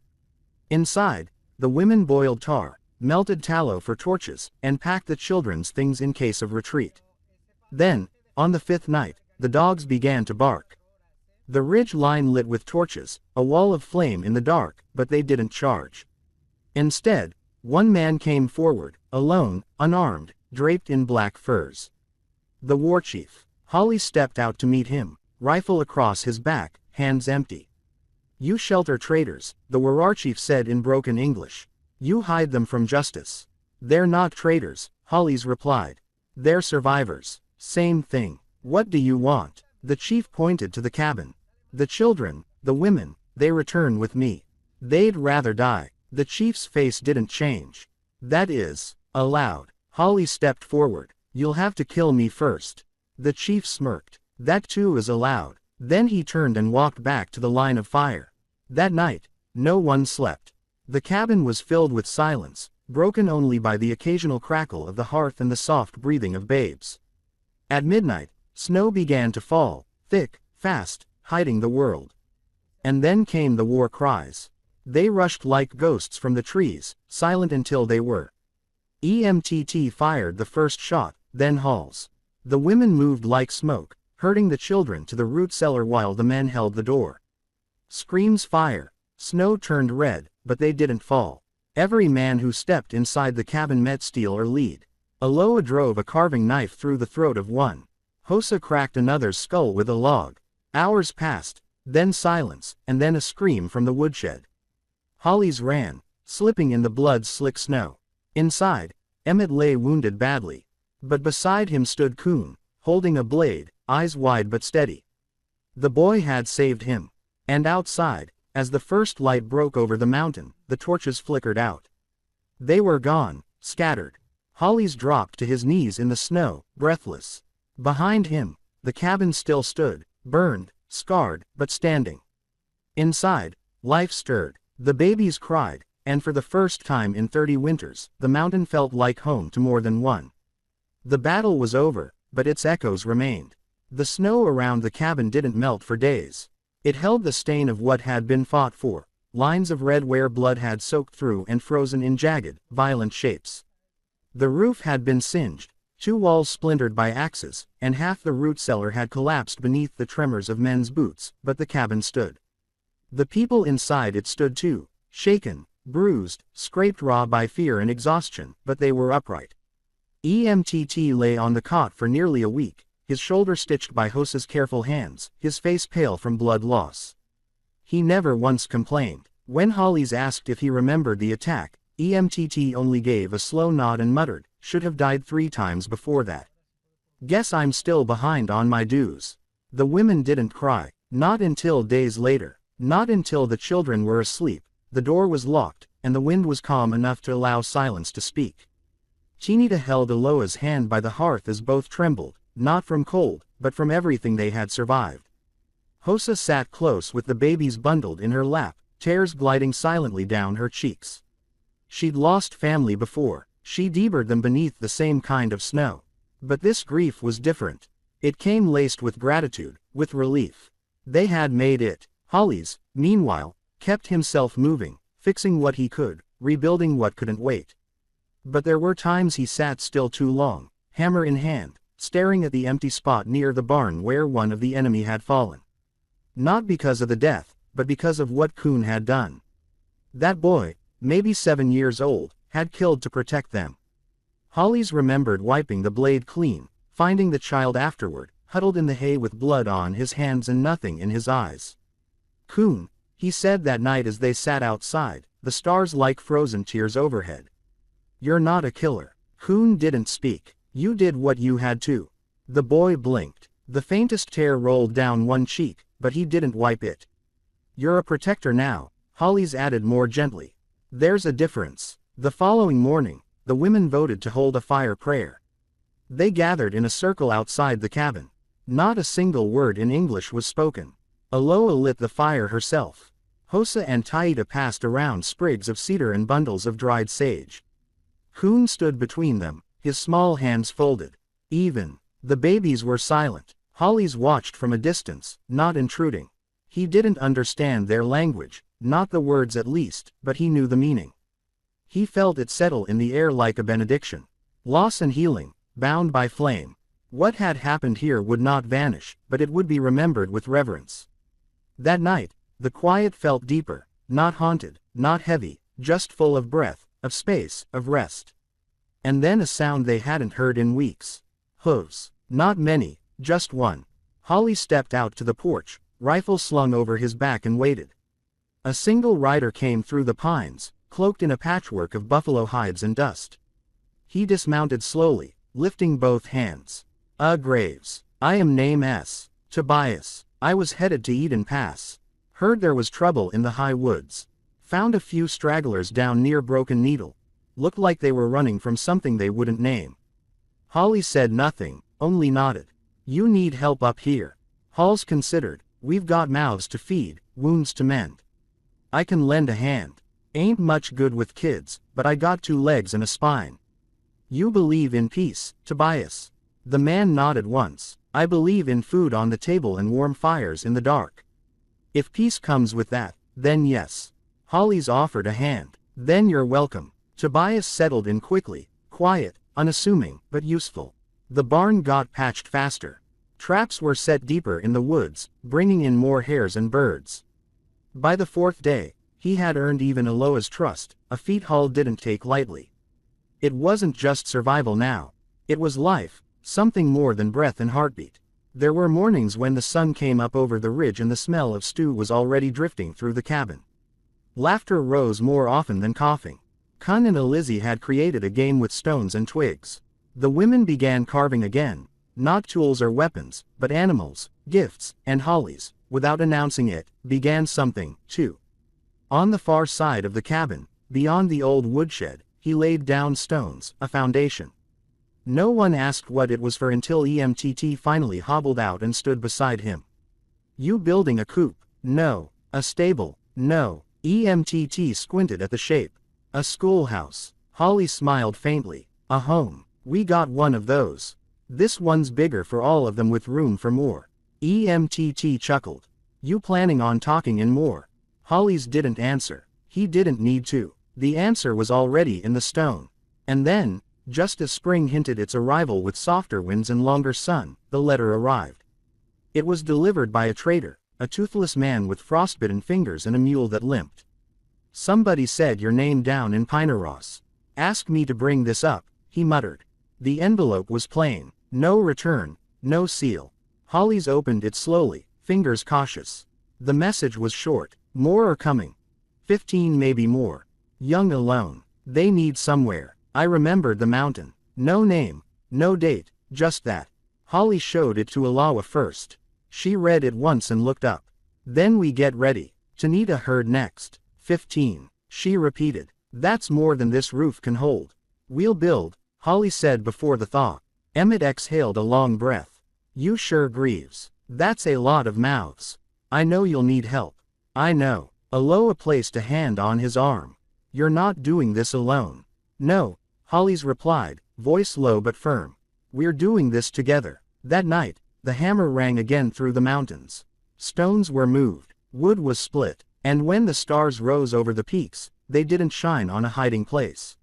Inside, the women boiled tar, melted tallow for torches, and packed the children's things in case of retreat. Then, on the 5th night, the dogs began to bark. The ridge line lit with torches, a wall of flame in the dark, but they didn't charge. Instead, one man came forward, alone, unarmed, draped in black furs. The war chief. Holly stepped out to meet him, rifle across his back, hands empty. "You shelter traitors," the war chief said in broken English. "You hide them from justice." "They're not traitors," Hollis replied. "They're survivors." "Same thing. What do you want?" The chief pointed to the cabin. "The children, the women, they return with me. They'd rather die." The chief's face didn't change. "That is allowed." Holly stepped forward. "You'll have to kill me first." The chief smirked. "That too is allowed." Then he turned and walked back to the line of fire. That night, no one slept. The cabin was filled with silence, broken only by the occasional crackle of the hearth and the soft breathing of babes. At midnight, snow began to fall, thick, fast, hiding the world. And then came the war cries. They rushed like ghosts from the trees, silent until they were. EMTT fired the first shot, then Hall's. The women moved like smoke, herding the children to the root cellar while the men held the door. Screams, fire. Snow turned red, but they didn't fall. Every man who stepped inside the cabin met steel or lead. Aloha drove a carving knife through the throat of one. Hosa cracked another's skull with a log. Hours passed, then silence, and then a scream from the woodshed. Hollis ran, slipping in the blood-slick snow. Inside, Emmett lay wounded badly. But beside him stood Kuhn, holding a blade, eyes wide but steady. The boy had saved him. And outside, as the first light broke over the mountain, the torches flickered out. They were gone, scattered. Hollis dropped to his knees in the snow, breathless. Behind him, the cabin still stood, burned, scarred, but standing. Inside, life stirred. The babies cried, and for the first time in 30 winters, the mountain felt like home to more than one. The battle was over, but its echoes remained. The snow around the cabin didn't melt for days. It held the stain of what had been fought for, lines of red where blood had soaked through and frozen in jagged, violent shapes. The roof had been singed, 2 walls splintered by axes, and half the root cellar had collapsed beneath the tremors of men's boots, but the cabin stood. The people inside it stood too, shaken, bruised, scraped raw by fear and exhaustion, but they were upright. EMTT lay on the cot for nearly a week, his shoulder stitched by Hosa's careful hands, his face pale from blood loss. He never once complained. When Hollis asked if he remembered the attack, EMTT only gave a slow nod and muttered, "Should have died 3 times before that." Guess I'm still behind on my dues. The women didn't cry, not until days later, not until the children were asleep, the door was locked, and the wind was calm enough to allow silence to speak. Chinita held Aloa's hand by the hearth as both trembled, not from cold, but from everything they had survived. Hosa sat close with the babies bundled in her lap, tears gliding silently down her cheeks. She'd lost family before, she'd buried them beneath the same kind of snow. But this grief was different. It came laced with gratitude, with relief. They had made it. Hollis, meanwhile, kept himself moving, fixing what he could, rebuilding what couldn't wait. But there were times he sat still too long, hammer in hand, staring at the empty spot near the barn where one of the enemy had fallen. Not because of the death, but because of what Coon had done. That boy, maybe 7 years old, had killed to protect them. Hollis remembered wiping the blade clean, finding the child afterward, huddled in the hay with blood on his hands and nothing in his eyes. Coon, he said that night as they sat outside, the stars like frozen tears overhead. You're not a killer. Coon didn't speak. You did what you had to. The boy blinked. The faintest tear rolled down one cheek, but he didn't wipe it. You're a protector now, Hollis added more gently. There's a difference. The following morning, the women voted to hold a fire prayer. They gathered in a circle outside the cabin. Not a single word in English was spoken. Aloa lit the fire herself. Hosa and Taita passed around sprigs of cedar and bundles of dried sage. Coon stood between them, his small hands folded. Even the babies were silent. Hollis watched from a distance, not intruding. He didn't understand their language, not the words at least, but he knew the meaning. He felt it settle in the air like a benediction. Loss and healing, bound by flame. What had happened here would not vanish, but it would be remembered with reverence. That night, the quiet felt deeper, not haunted, not heavy, just full of breath, of space, of rest. And then a sound they hadn't heard in weeks. Hooves. Not many, just one. Holly stepped out to the porch, rifle slung over his back and waited. A single rider came through the pines, cloaked in a patchwork of buffalo hides and dust. He dismounted slowly, lifting both hands. Graves. I am name S. Tobias. I was headed to Eden Pass. Heard there was trouble in the high woods. Found a few stragglers down near Broken Needle. Looked like they were running from something they wouldn't name. Holly said nothing, only nodded. You need help up here. Halls considered. We've got mouths to feed, wounds to mend. I can lend a hand. Ain't much good with kids, but I got 2 legs and a spine. You believe in peace, Tobias? The man nodded once. I believe in food on the table and warm fires in the dark. If peace comes with that, then yes. Hollis offered a hand. Then you're welcome. Tobias settled in quickly, quiet, unassuming, but useful. The barn got patched faster. Traps were set deeper in the woods, bringing in more hares and birds. By the 4th day, he had earned even Aloa's trust, a feat Hull didn't take lightly. It wasn't just survival now. It was life, something more than breath and heartbeat. There were mornings when the sun came up over the ridge and the smell of stew was already drifting through the cabin. Laughter rose more often than coughing. Kun and Elizzy had created a game with stones and twigs. The women began carving again, not tools or weapons, but animals, gifts, and Hollis, without announcing it, began something, too. On the far side of the cabin, beyond the old woodshed, he laid down stones, a foundation. No one asked what it was for until EMTT finally hobbled out and stood beside him. You building a coop? No. A stable? No. EMTT squinted at the shape. A schoolhouse. Holly smiled faintly. A home. We got one of those. This one's bigger for all of them with room for more. EMTT chuckled. You planning on talking in more? Hollis didn't answer. He didn't need to. The answer was already in the stone. And then, just as spring hinted its arrival with softer winds and longer sun, the letter arrived. It was delivered by a trader, a toothless man with frostbitten fingers and a mule that limped. Somebody said your name down in Pineross. Ask me to bring this up, he muttered. The envelope was plain. No return, no seal. Hollis opened it slowly, fingers cautious. The message was short. More are coming. 15 maybe more. Young alone. They need somewhere. I remembered the mountain. No name, no date, just that. Holly showed it to Alawa first. She read it once and looked up. Then we get ready. Tanita heard next. 15. She repeated. That's more than this roof can hold. We'll build, Holly said before the thaw. Emmett exhaled a long breath. You sure grieves. That's a lot of mouths. I know you'll need help. I know. Aloha placed a hand on his arm. You're not doing this alone. No, Holly's replied, voice low but firm. We're doing this together. That night, the hammer rang again through the mountains. Stones were moved, wood was split, and when the stars rose over the peaks, they didn't shine on a hiding place.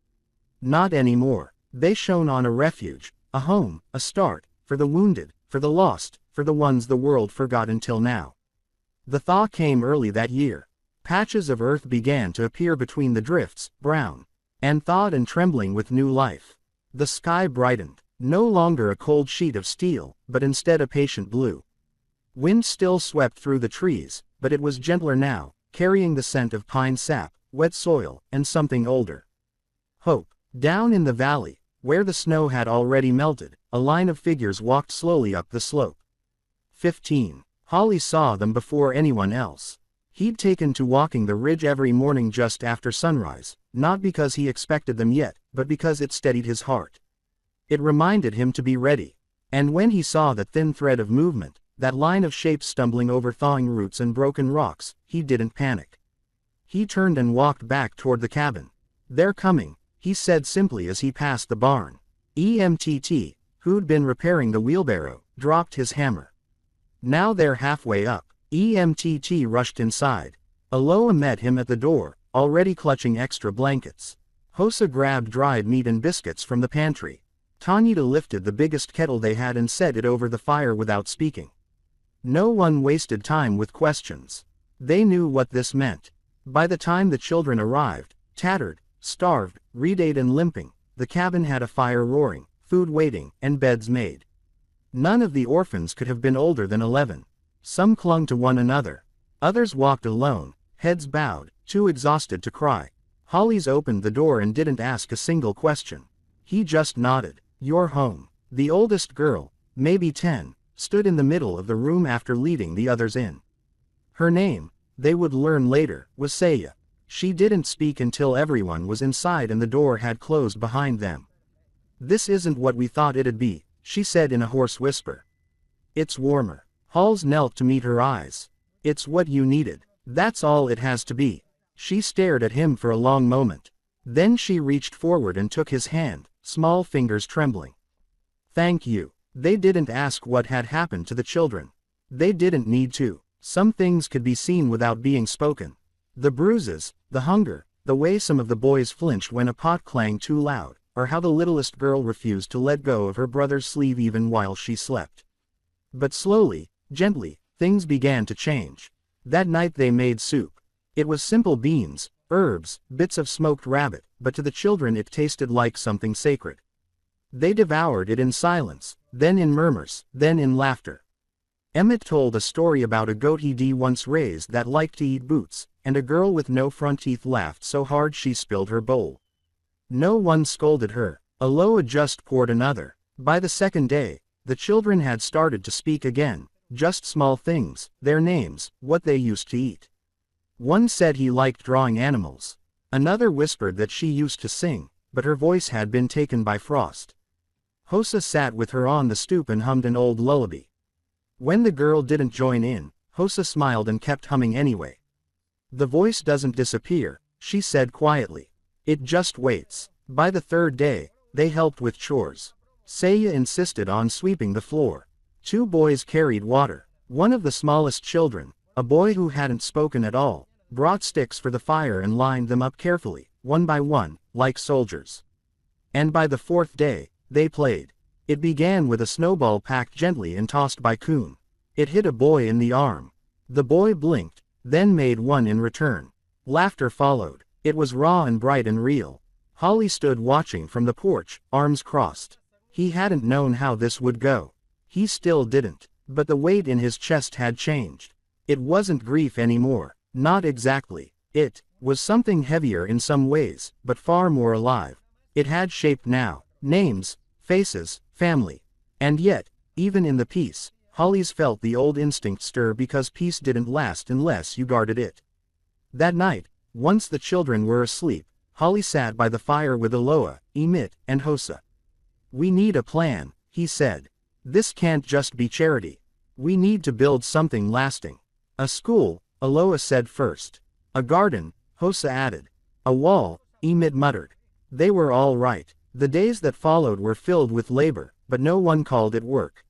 Not anymore. They shone on a refuge, a home, a start, for the wounded, for the lost, for the ones the world forgot until now. The thaw came early that year. Patches of earth began to appear between the drifts, brown, and thawed and trembling with new life. The sky brightened, no longer a cold sheet of steel, but instead a patient blue. Wind still swept through the trees, but it was gentler now, carrying the scent of pine sap, wet soil, and something older. Hope. Down in the valley, where the snow had already melted, a line of figures walked slowly up the slope. 15. Holly saw them before anyone else. He'd taken to walking the ridge every morning just after sunrise, not because he expected them yet, but because it steadied his heart. It reminded him to be ready. And when he saw the thin thread of movement, that line of shapes stumbling over thawing roots and broken rocks, he didn't panic. He turned and walked back toward the cabin. They're coming, he said simply as he passed the barn. EMTT, who'd been repairing the wheelbarrow, dropped his hammer. Now they're halfway up. EMTT rushed inside. Aloha met him at the door, already clutching extra blankets. Hosa grabbed dried meat and biscuits from the pantry. Tanita lifted the biggest kettle they had and set it over the fire without speaking. No one wasted time with questions. They knew what this meant. By the time the children arrived, tattered, starved, redayed and limping, the cabin had a fire roaring, food waiting, and beds made. None of the orphans could have been older than 11. Some clung to one another. Others walked alone, heads bowed, too exhausted to cry. Holly's opened the door and didn't ask a single question. He just nodded. You're home. The oldest girl, maybe 10, stood in the middle of the room after leading the others in. Her name, they would learn later, was Saya. She didn't speak until everyone was inside and the door had closed behind them. This isn't what we thought it'd be, she said in a hoarse whisper. It's warmer. Halls knelt to meet her eyes. It's what you needed. That's all it has to be. She stared at him for a long moment. Then she reached forward and took his hand, small fingers trembling. Thank you. They didn't ask what had happened to the children. They didn't need to. Some things could be seen without being spoken. The bruises, the hunger, the way some of the boys flinched when a pot clanged too loud, or how the littlest girl refused to let go of her brother's sleeve even while she slept. But slowly, gently, things began to change. That night they made soup. It was simple beans, herbs, bits of smoked rabbit, but to the children it tasted like something sacred. They devoured it in silence, then in murmurs, then in laughter. Emmett told a story about a goat he'd once raised that liked to eat boots, and a girl with no front teeth laughed so hard she spilled her bowl. No one scolded her. Aloha just poured another. By the second day, the children had started to speak again, just small things, their names, what they used to eat. One said he liked drawing animals. Another whispered that she used to sing, but her voice had been taken by frost. Hosa sat with her on the stoop and hummed an old lullaby. When the girl didn't join in, Hosa smiled and kept humming anyway. The voice doesn't disappear, she said quietly. It just waits. By the third day, they helped with chores. Saya insisted on sweeping the floor. 2 boys carried water. One of the smallest children, a boy who hadn't spoken at all, brought sticks for the fire and lined them up carefully, one by one, like soldiers. And by the 4th day, they played. It began with a snowball packed gently and tossed by Coon. It hit a boy in the arm. The boy blinked, then made one in return. Laughter followed. It was raw and bright and real. Holly stood watching from the porch, arms crossed. He hadn't known how this would go. He still didn't. But the weight in his chest had changed. It wasn't grief anymore. Not exactly. It was something heavier in some ways, but far more alive. It had shape now. Names, faces, family. And yet, Even in the peace, Holly's felt the old instinct stir because peace didn't last unless you guarded it. That night, once the children were asleep, Holly sat by the fire with Aloha, Emit, and Hosa. "We need a plan," he said. "This can't just be charity. We need to build something lasting." "A school," Aloha said first. "A garden," Hosa added. "A wall," Emit muttered. They were all right. The days that followed were filled with labor, but no one called it work.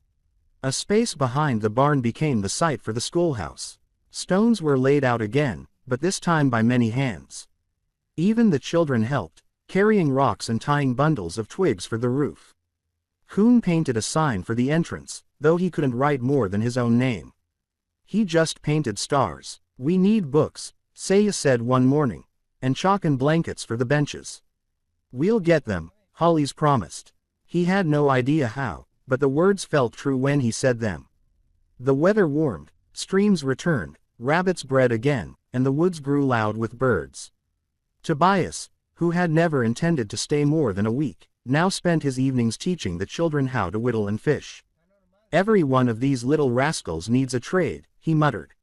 A space behind the barn became the site for the schoolhouse. Stones were laid out again, but this time by many hands. Even the children helped, carrying rocks and tying bundles of twigs for the roof. Kuhn painted a sign for the entrance, though he couldn't write more than his own name. He just painted stars. "We need books," Saya said one morning, "and chalk and blankets for the benches." "We'll get them," Holly's promised. He had no idea how, but the words felt true when he said them. The weather warmed, streams returned, rabbits bred again, and the woods grew loud with birds. Tobias, who had never intended to stay more than a week, now spent his evenings teaching the children how to whittle and fish. "Every one of these little rascals needs a trade," he muttered.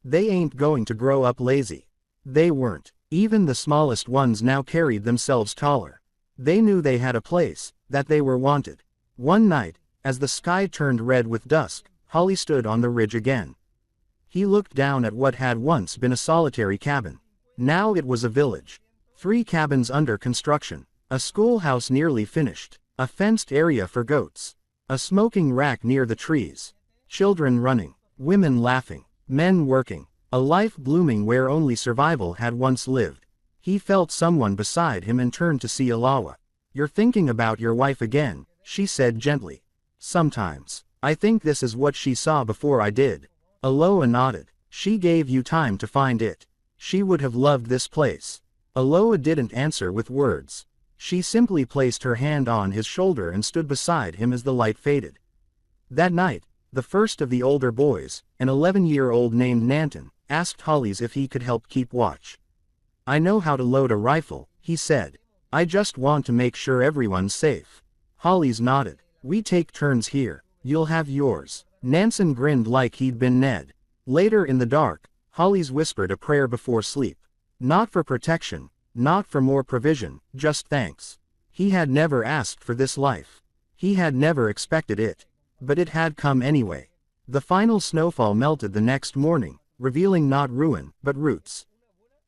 "They ain't going to grow up lazy." They weren't. Even the smallest ones now carried themselves taller. They knew they had a place, that they were wanted. One night, as the sky turned red with dusk, Holly stood on the ridge again. He looked down at what had once been a solitary cabin. Now it was a village. 3 cabins under construction, a schoolhouse nearly finished, a fenced area for goats, a smoking rack near the trees, children running, women laughing, men working, a life blooming where only survival had once lived. He felt someone beside him and turned to see Aloha. "You're thinking about your wife again," she said gently. "Sometimes. I think this is what she saw before I did." Aloha nodded. "She gave you time to find it. She would have loved this place." Aloha didn't answer with words. She simply placed her hand on his shoulder and stood beside him as the light faded. That night, the first of the older boys, an 11-year-old named Nanton, asked Holly's if he could help keep watch. "I know how to load a rifle," he said. "I just want to make sure everyone's safe." Holly's nodded. "We take turns here. You'll have yours." Nansen grinned like he'd been Ned. Later in the dark, Holly's whispered a prayer before sleep. Not for protection, not for more provision, just thanks. He had never asked for this life. He had never expected it. But it had come anyway. The final snowfall melted the next morning, revealing not ruin, but roots.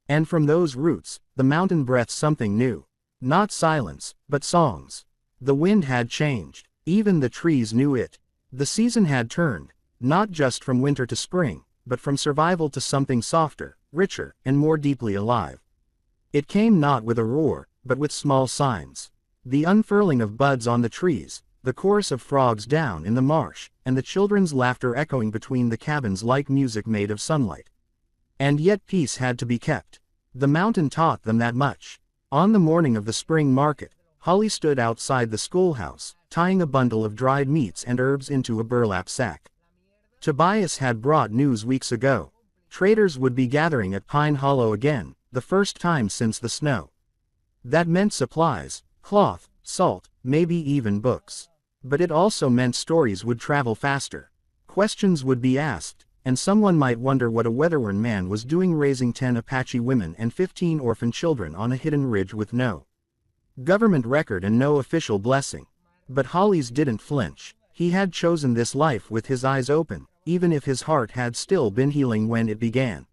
And from those roots, the mountain breathed something new. Not silence, but songs. The wind had changed. Even the trees knew it. The season had turned, not just from winter to spring, but from survival to something softer, richer, and more deeply alive. It came not with a roar, but with small signs. The unfurling of buds on the trees, the chorus of frogs down in the marsh, and the children's laughter echoing between the cabins like music made of sunlight. And yet peace had to be kept. The mountain taught them that much. On the morning of the spring market, Holly stood outside the schoolhouse, tying a bundle of dried meats and herbs into a burlap sack. Tobias had brought news weeks ago. Traders would be gathering at Pine Hollow again, the first time since the snow. That meant supplies, cloth, salt, maybe even books. But it also meant stories would travel faster. Questions would be asked, and someone might wonder what a weather-worn man was doing raising 10 Apache women and 15 orphan children on a hidden ridge with no government record and no official blessing. But Holly's didn't flinch. He had chosen this life with his eyes open, even if his heart had still been healing when it began.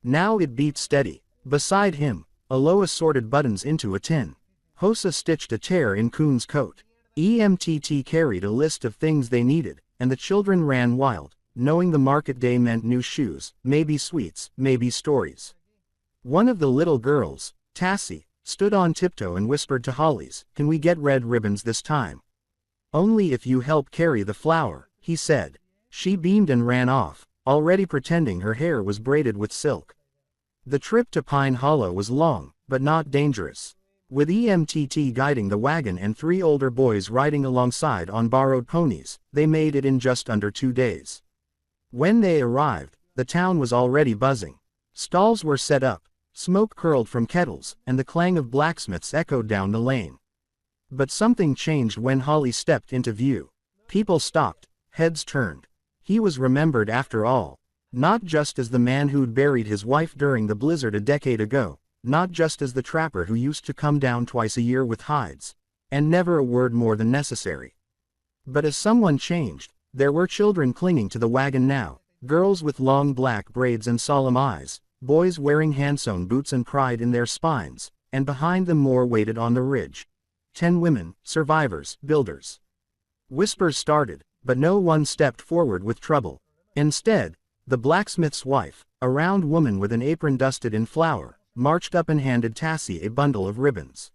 Now it beat steady. Beside him, Aloha sorted buttons into a tin. Hosa stitched a tear in Kuhn's coat. EMTT carried a list of things they needed, and the children ran wild, knowing the market day meant new shoes, maybe sweets, maybe stories. One of the little girls, Tassie, stood on tiptoe and whispered to Holly's, "Can we get red ribbons this time?" "Only if you help carry the flour," he said. She beamed and ran off, already pretending her hair was braided with silk. The trip to Pine Hollow was long, but not dangerous. With EMTT guiding the wagon and 3 older boys riding alongside on borrowed ponies, they made it in just under 2 days. When they arrived, the town was already buzzing. Stalls were set up, smoke curled from kettles, and the clang of blacksmiths echoed down the lane. But something changed when Holly stepped into view. People stopped, heads turned. He was remembered after all. Not just as the man who'd buried his wife during the blizzard a decade ago, not just as the trapper who used to come down twice a year with hides, and never a word more than necessary. But as someone changed. There were children clinging to the wagon now, girls with long black braids and solemn eyes, boys wearing hand-sewn boots and pride in their spines, and behind them more waited on the ridge. 10 women, survivors, builders. Whispers started, but no one stepped forward with trouble. Instead, the blacksmith's wife, a round woman with an apron dusted in flour, marched up and handed Tassie a bundle of ribbons.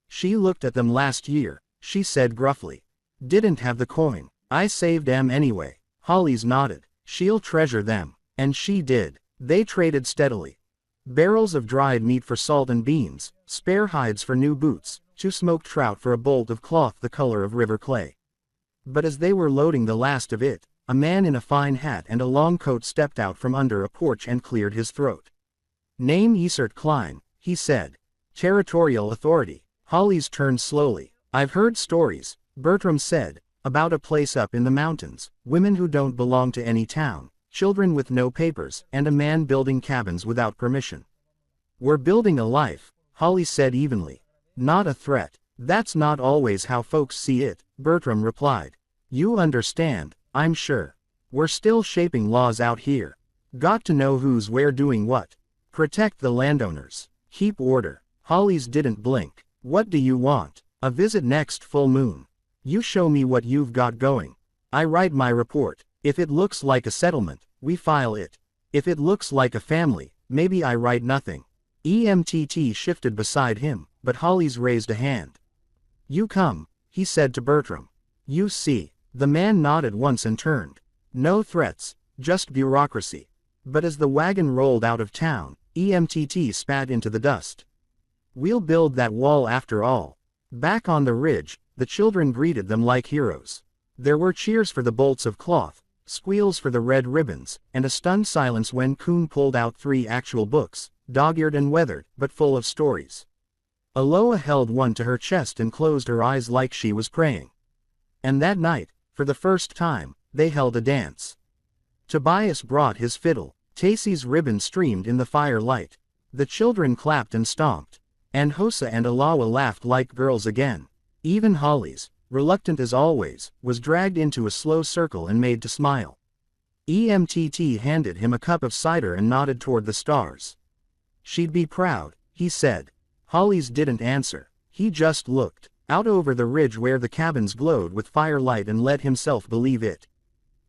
She looked at them last year, she said gruffly. Didn't have the coin. I saved 'em anyway. Hollis nodded. She'll treasure them. And she did. They traded steadily. Barrels of dried meat for salt and beans, spare hides for new boots, 2 smoked trout for a bolt of cloth the color of river clay. But as they were loading the last of it, a man in a fine hat and a long coat stepped out from under a porch and cleared his throat. Name Isert Klein, he said. Territorial authority. Hollis turned slowly. I've heard stories, Bertram said. About a place up in the mountains, women who don't belong to any town, children with no papers, and a man building cabins without permission. We're building a life, Hollis said evenly. Not a threat. That's not always how folks see it, Bertram replied. You understand, I'm sure. We're still shaping laws out here. Got to know who's where doing what. Protect the landowners. Keep order. Hollis didn't blink. What do you want? A visit next full moon. You show me what you've got going. I write my report. If it looks like a settlement, we file it. If it looks like a family, maybe I write nothing. EMTT shifted beside him, but Hollis raised a hand. You come, he said to Bertram. You see. The man nodded once and turned. No threats, just bureaucracy. But as the wagon rolled out of town, EMTT spat into the dust. We'll build that wall after all. Back on the ridge, the children greeted them like heroes. There were cheers for the bolts of cloth, squeals for the red ribbons, and a stunned silence when Coon pulled out 3 actual books, dog-eared and weathered, but full of stories. Aloha held one to her chest and closed her eyes like she was praying. And that night, for the first time, they held a dance. Tobias brought his fiddle. Tassie's ribbon streamed in the firelight. The children clapped and stomped. And Hosa and Alawa laughed like girls again. Even Hollis, reluctant as always, was dragged into a slow circle and made to smile. EMTT handed him a cup of cider and nodded toward the stars. She'd be proud, he said. Hollis didn't answer. He just looked out over the ridge where the cabins glowed with firelight and let himself believe it.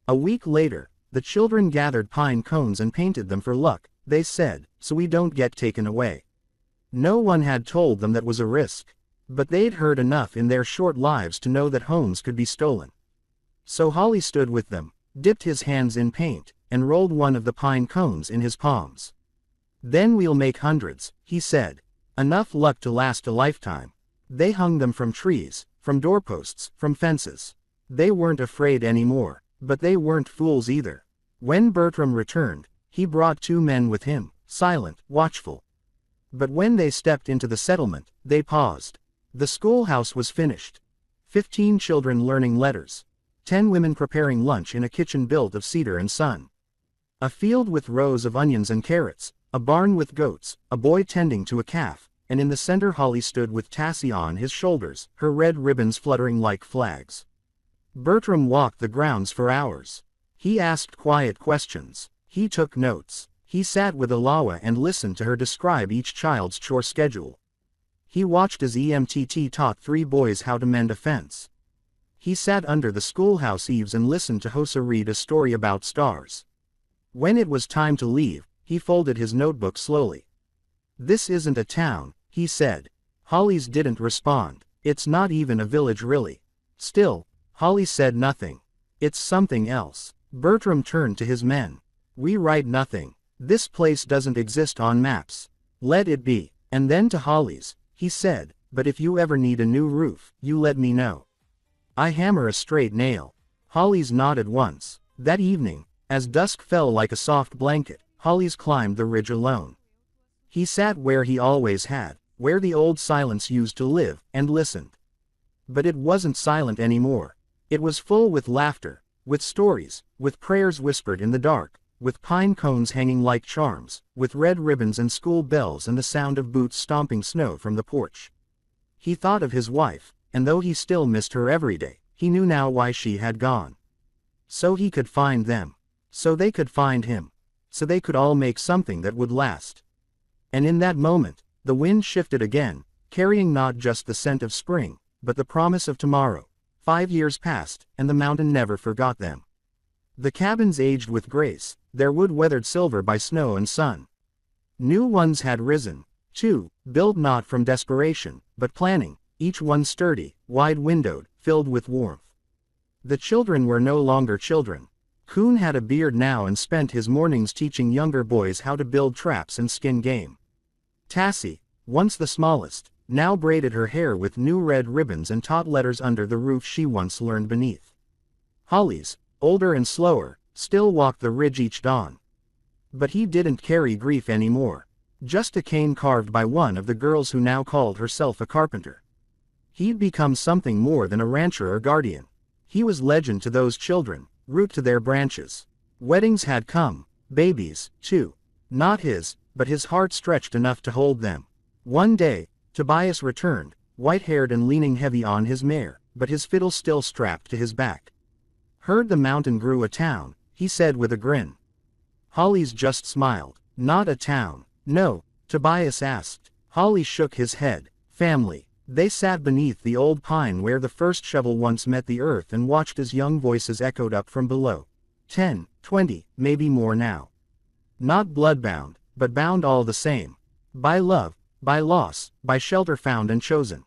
A week later, the children gathered pine cones and painted them for luck, they said, so we don't get taken away. No one had told them that was a risk. But they'd heard enough in their short lives to know that homes could be stolen. So Hollis stood with them, dipped his hands in paint, and rolled one of the pine cones in his palms. Then we'll make hundreds, he said. Enough luck to last a lifetime. They hung them from trees, from doorposts, from fences. They weren't afraid anymore, but they weren't fools either. When Bertram returned, he brought 2 men with him, silent, watchful. But when they stepped into the settlement, they paused. The schoolhouse was finished. 15 children learning letters. 10 women preparing lunch in a kitchen built of cedar and sun. A field with rows of onions and carrots, a barn with goats, a boy tending to a calf, and in the center Hollis stood with Tassie on his shoulders, her red ribbons fluttering like flags. Bertram walked the grounds for hours. He asked quiet questions. He took notes. He sat with Alawa and listened to her describe each child's chore schedule. He watched as EMTT taught 3 boys how to mend a fence. He sat under the schoolhouse eaves and listened to Hosa read a story about stars. When it was time to leave, he folded his notebook slowly. This isn't a town, he said. Hollis didn't respond. It's not even a village really. Still, Hollis said nothing. It's something else. Bertram turned to his men. We write nothing. This place doesn't exist on maps. Let it be. And then to Hollis, he said, but if you ever need a new roof, you let me know. I hammer a straight nail. Hollis nodded once. That evening, as dusk fell like a soft blanket, Hollis climbed the ridge alone. He sat where he always had, where the old silence used to live, and listened. But it wasn't silent anymore. It was full with laughter, with stories, with prayers whispered in the dark, with pine cones hanging like charms, with red ribbons and school bells and the sound of boots stomping snow from the porch. He thought of his wife, and though he still missed her every day, he knew now why she had gone. So he could find them. So they could find him. So they could all make something that would last. And in that moment, the wind shifted again, carrying not just the scent of spring, but the promise of tomorrow. 5 years passed, and the mountain never forgot them. The cabins aged with grace, their wood weathered silver by snow and sun. New ones had risen, too, built not from desperation, but planning, each one sturdy, wide-windowed, filled with warmth. The children were no longer children. Coon had a beard now and spent his mornings teaching younger boys how to build traps and skin game. Tassie, once the smallest, now braided her hair with new red ribbons and taught letters under the roof she once learned beneath. Hollies, older and slower, still walked the ridge each dawn. But he didn't carry grief anymore. Just a cane carved by one of the girls who now called herself a carpenter. He'd become something more than a rancher or guardian. He was legend to those children, root to their branches. Weddings had come, babies, too. Not his, but his heart stretched enough to hold them. One day, Tobias returned, white-haired and leaning heavy on his mare, but his fiddle still strapped to his back. Heard the mountain grew a town, he said with a grin. Hollies just smiled. Not a town. No, Tobias asked. Holly shook his head. Family. They sat beneath the old pine where the first shovel once met the earth and watched as young voices echoed up from below. 10, 20, maybe more now. Not bloodbound, but bound all the same. By love, by loss, by shelter found and chosen.